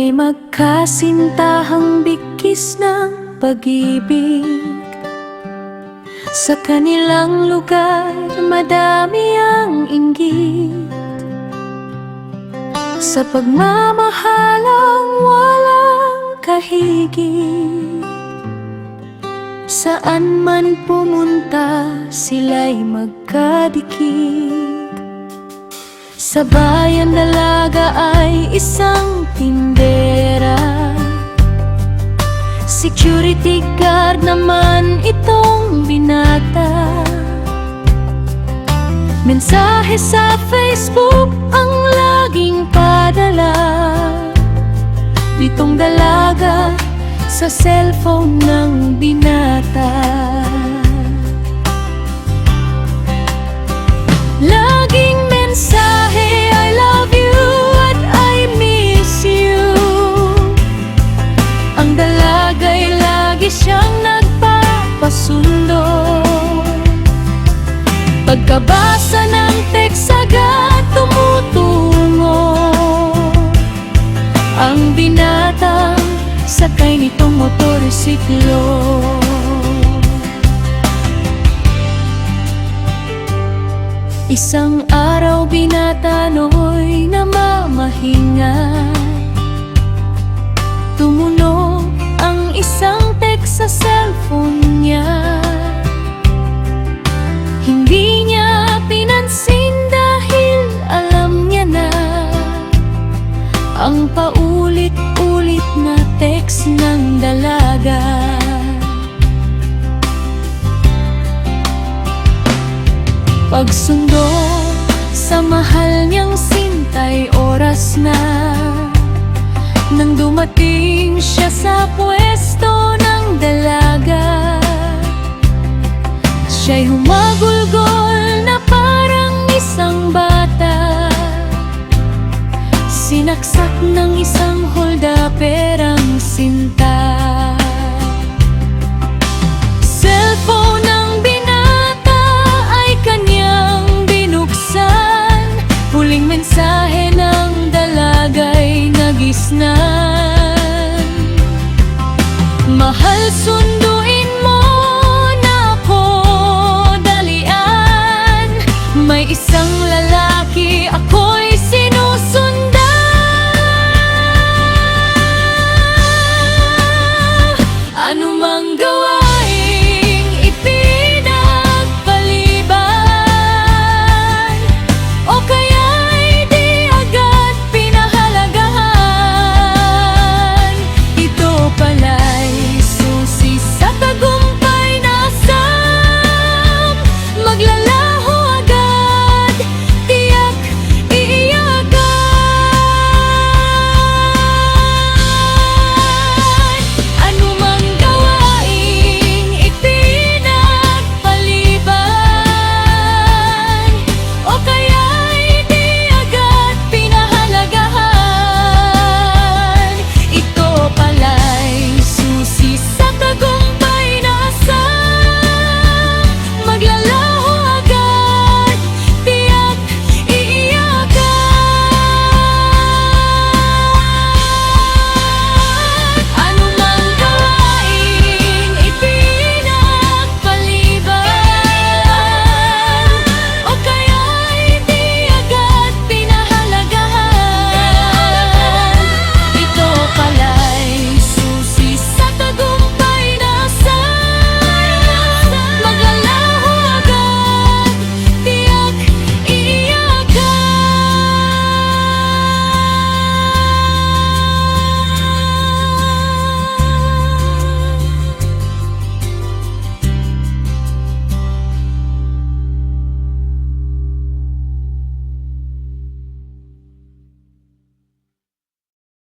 May magkasintahang bigkis ng pag-ibig. Sa kanilang lugar madami ang inggit. Sa pagmamahalang walang kahigit. Saan man pumunta sila'y magkadikit. Sa bayan dalaga ay isang tindera. Security guard naman itong binata. Mensahe sa Facebook ang laging padala. Ditong dalaga sa cellphone ng binata. Laging mensahe, I love you at I miss you. Ang dalaga'y lagi siyang nagpapasundo. Pagkabasa ng text agad tumutungo. Ang binata sakay nitong motorsiklo. Isang araw binata no'y namamahinga. Tumunog ang isang text sa cellphone niya. Hindi niya pinansin dahil alam niya na ang paulit-ulit na text ng dalaga. Pagsundo sa mahal niyang sintay, oras na nang dumating siya sa pwesto ng dalaga. Siya'y humagulgol na parang isang bata. Sinaksak ng isang holdaperang sinta. Cellphone ng binata ay kanyang binuksan. Huling mensahe ng dalaga'y nagisnan. Mahal, sundo